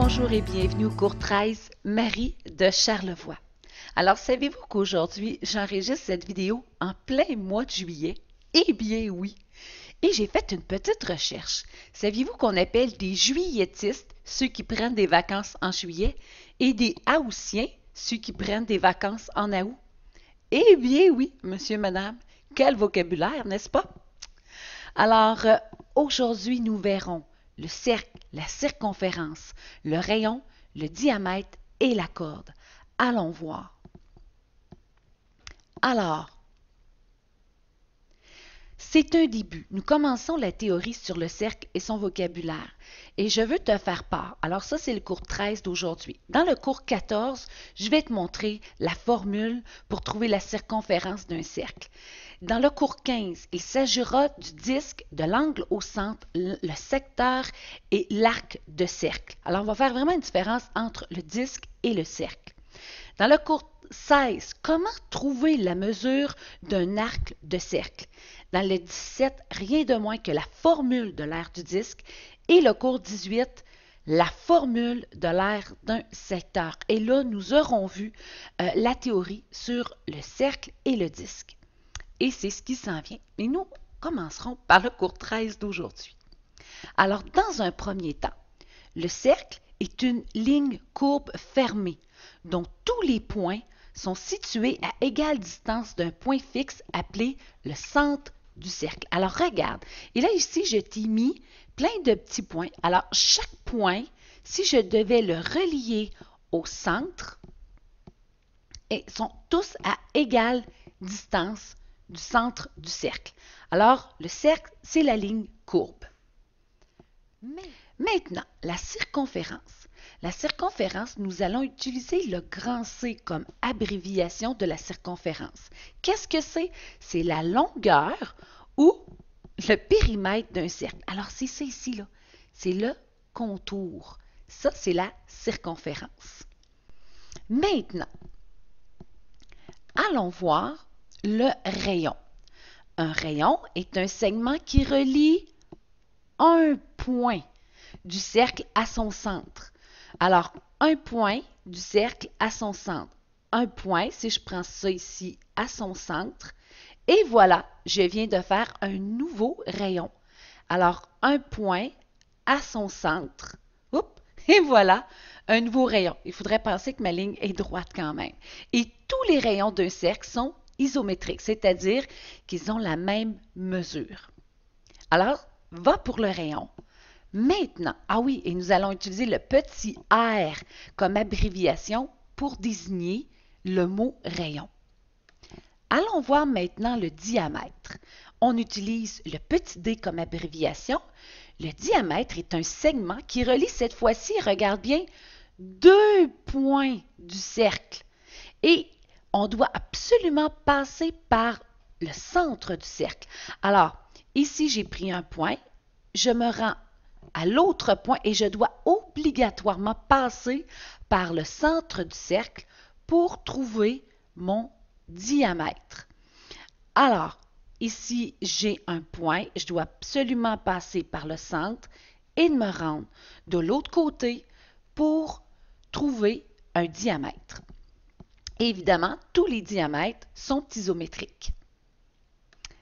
Bonjour et bienvenue au cours 13, Marie de Charlevoix. Alors, savez-vous qu'aujourd'hui, j'enregistre cette vidéo en plein mois de juillet? Eh bien oui! Et j'ai fait une petite recherche. Saviez-vous qu'on appelle des juilletistes ceux qui prennent des vacances en juillet et des aoûtiens ceux qui prennent des vacances en août? Eh bien oui, monsieur, madame, quel vocabulaire, n'est-ce pas? Alors, aujourd'hui, nous verrons le cercle, la circonférence, le rayon, le diamètre et la corde. Allons voir. Alors, c'est un début. Nous commençons la théorie sur le cercle et son vocabulaire. Et je veux te faire part. Alors ça, c'est le cours 13 d'aujourd'hui. Dans le cours 14, je vais te montrer la formule pour trouver la circonférence d'un cercle. Dans le cours 15, il s'agira du disque, de l'angle au centre, le secteur et l'arc de cercle. Alors, on va faire vraiment une différence entre le disque et le cercle. Dans le cours 16, comment trouver la mesure d'un arc de cercle? Dans le 17, rien de moins que la formule de l'aire du disque. Et le cours 18, la formule de l'aire d'un secteur. Et là, nous aurons vu la théorie sur le cercle et le disque. Et c'est ce qui s'en vient. Et nous commencerons par le cours 13 d'aujourd'hui. Alors, dans un premier temps, le cercle est une ligne courbe fermée dont tous les points sont situés à égale distance d'un point fixe appelé le centre du cercle. Alors, regarde. Et là, ici, je t'ai mis plein de petits points. Alors, chaque point, si je devais le relier au centre, sont tous à égale distance du centre du cercle. Alors, le cercle, c'est la ligne courbe. Maintenant, la circonférence. La circonférence, nous allons utiliser le grand C comme abréviation de la circonférence. Qu'est-ce que c'est? C'est la longueur ou le périmètre d'un cercle. Alors, c'est ça ici, là. C'est le contour. Ça, c'est la circonférence. Maintenant, allons voir le rayon. Un rayon est un segment qui relie un point du cercle à son centre. Alors, un point du cercle à son centre. Un point, si je prends ça ici, à son centre. Et voilà, je viens de faire un nouveau rayon. Alors, un point à son centre. Oups, et voilà, un nouveau rayon. Il faudrait penser que ma ligne est droite quand même. Et tous les rayons d'un cercle sont isométriques, c'est-à-dire qu'ils ont la même mesure. Alors, va pour le rayon. Maintenant, ah oui, et nous allons utiliser le petit R comme abréviation pour désigner le mot rayon. Allons voir maintenant le diamètre. On utilise le petit d comme abréviation. Le diamètre est un segment qui relie cette fois-ci, regarde bien, deux points du cercle. Et on doit absolument passer par le centre du cercle. Alors, ici, j'ai pris un point, je me rends à l'autre point et je dois obligatoirement passer par le centre du cercle pour trouver mon diamètre. Alors, ici, j'ai un point, je dois absolument passer par le centre et me rendre de l'autre côté pour trouver un diamètre. Évidemment, tous les diamètres sont isométriques.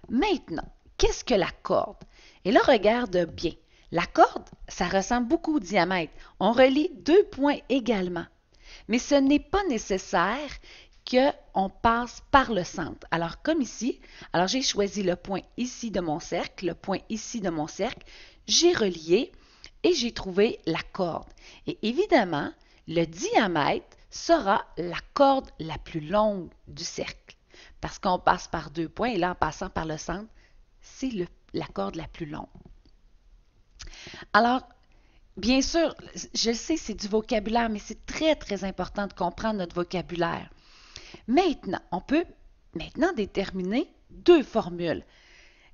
Maintenant, qu'est-ce que la corde? Et là, regarde bien. La corde, ça ressemble beaucoup au diamètre. On relie deux points également. Mais ce n'est pas nécessaire qu'on passe par le centre. Alors, comme ici, alors j'ai choisi le point ici de mon cercle, le point ici de mon cercle, j'ai relié et j'ai trouvé la corde. Et évidemment, le diamètre sera la corde la plus longue du cercle. Parce qu'on passe par deux points et là, en passant par le centre, c'est la corde la plus longue. Alors, bien sûr, je le sais, c'est du vocabulaire, mais c'est très, très important de comprendre notre vocabulaire. Maintenant, on peut déterminer deux formules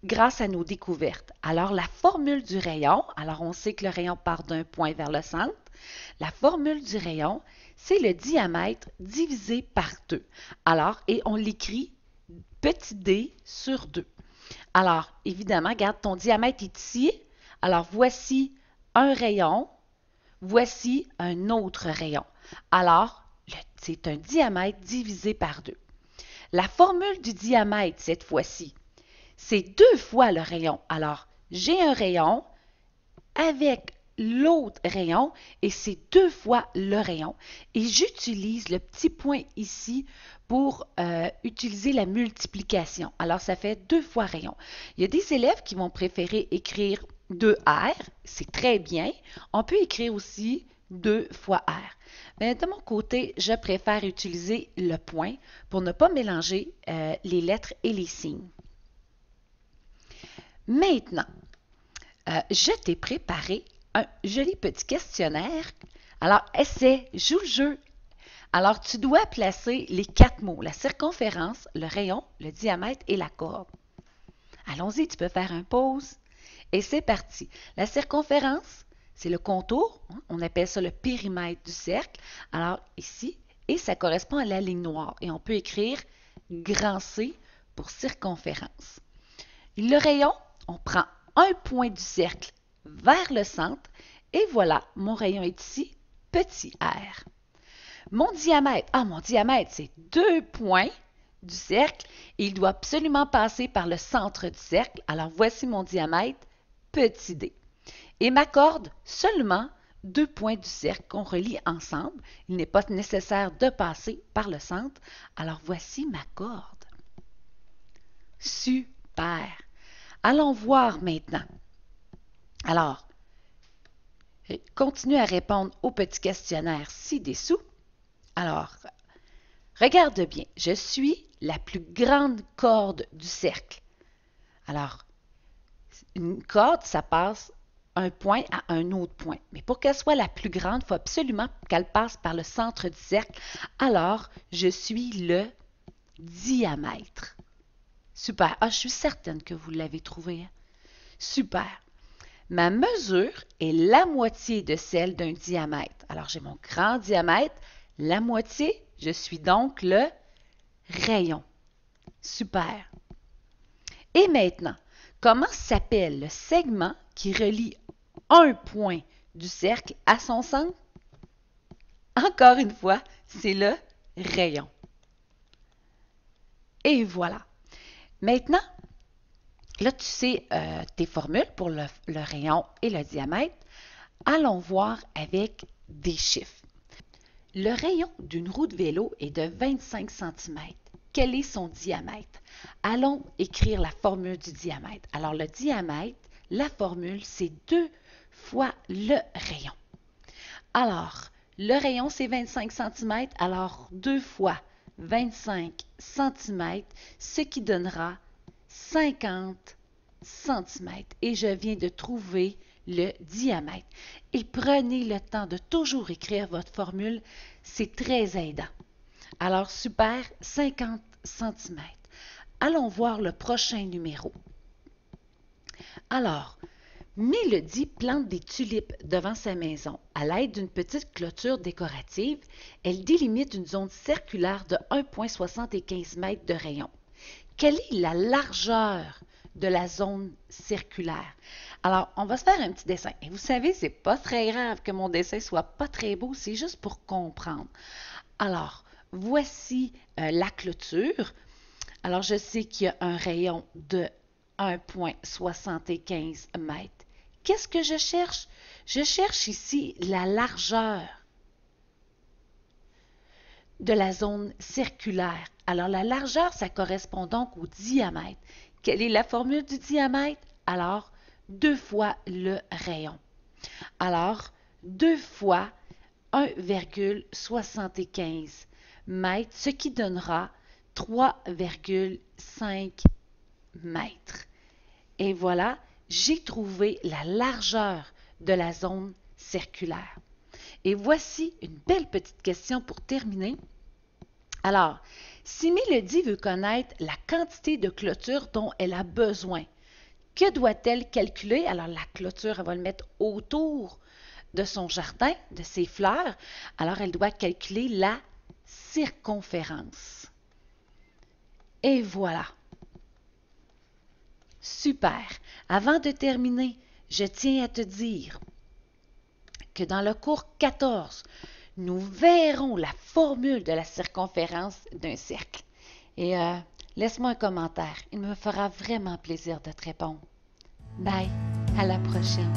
grâce à nos découvertes. Alors, la formule du rayon, alors on sait que le rayon part d'un point vers le centre. La formule du rayon, c'est le diamètre divisé par 2. Alors, et on l'écrit petit d sur 2. Alors, évidemment, regarde, ton diamètre est ici. Alors, voici un rayon Voici un autre rayon. Alors, c'est un diamètre divisé par 2. La formule du diamètre, cette fois-ci, c'est 2 fois le rayon. Alors, j'ai un rayon avec l'autre rayon et c'est 2 fois le rayon. Et j'utilise le petit point ici pour utiliser la multiplication. Alors, ça fait 2 fois rayon. Il y a des élèves qui vont préférer écrire 2R. C'est très bien. On peut écrire aussi 2 fois R. Mais de mon côté, je préfère utiliser le point pour ne pas mélanger les lettres et les signes. Maintenant, je t'ai préparé un joli petit questionnaire. Alors, essaie, joue le jeu. Alors, tu dois placer les 4 mots, la circonférence, le rayon, le diamètre et la corde. Allons-y, tu peux faire un pause. Et c'est parti. La circonférence, c'est le contour. On appelle ça le périmètre du cercle. Alors, ici, et ça correspond à la ligne noire. Et on peut écrire grand C pour circonférence. Le rayon, on prend un point du cercle vers le centre et voilà, mon rayon est ici, petit r. Mon diamètre, c'est 2 points du cercle et il doit absolument passer par le centre du cercle. Alors voici mon diamètre, petit d. Et ma corde, seulement 2 points du cercle qu'on relie ensemble. Il n'est pas nécessaire de passer par le centre. Alors voici ma corde. Super! Allons voir maintenant. Alors, continue à répondre au petit questionnaire ci-dessous. Alors, regarde bien, je suis la plus grande corde du cercle. Alors, une corde, ça passe un point à un autre point. Mais pour qu'elle soit la plus grande, il faut absolument qu'elle passe par le centre du cercle. Alors, je suis le diamètre. Super. Ah, je suis certaine que vous l'avez trouvé. Hein? Super. Ma mesure est la moitié de celle d'un diamètre. Alors, j'ai mon grand diamètre, la moitié, je suis donc le rayon. Super. Et maintenant, comment s'appelle le segment qui relie un point du cercle à son centre? Encore une fois, c'est le rayon. Et voilà. Maintenant, là, tu sais tes formules pour le rayon et le diamètre. Allons voir avec des chiffres. Le rayon d'une roue de vélo est de 25 cm. Quel est son diamètre? Allons écrire la formule du diamètre. Alors, le diamètre, la formule, c'est 2 fois le rayon. Alors, le rayon, c'est 25 cm. Alors, 2 fois 25 cm, ce qui donnera 50 cm. Et je viens de trouver le diamètre. Et prenez le temps de toujours écrire votre formule, c'est très aidant. Alors, super, 50 cm. Allons voir le prochain numéro. Alors, Mélodie plante des tulipes devant sa maison. À l'aide d'une petite clôture décorative, elle délimite une zone circulaire de 1,75 m de rayon. Quelle est la largeur de la zone circulaire? Alors, on va se faire un petit dessin. Et vous savez, c'est pas très grave que mon dessin soit pas très beau, c'est juste pour comprendre. Alors, voici la clôture. Alors, je sais qu'il y a un rayon de 1,75 m. Qu'est-ce que je cherche? Je cherche ici la largeur de la zone circulaire. Alors, la largeur, ça correspond donc au diamètre. Quelle est la formule du diamètre? Alors, 2 fois le rayon. Alors, 2 fois 1,75 m, ce qui donnera 3,5 mètres. Et voilà, j'ai trouvé la largeur de la zone circulaire. Et voici une belle petite question pour terminer. Alors, si Mélodie veut connaître la quantité de clôture dont elle a besoin, que doit-elle calculer? Alors, la clôture, elle va le mettre autour de son jardin, de ses fleurs. Alors, elle doit calculer la circonférence. Et voilà. Super. Avant de terminer, je tiens à te dire que dans le cours 14, nous verrons la formule de la circonférence d'un cercle. Et laisse-moi un commentaire. Il me fera vraiment plaisir de te répondre. Bye, à la prochaine.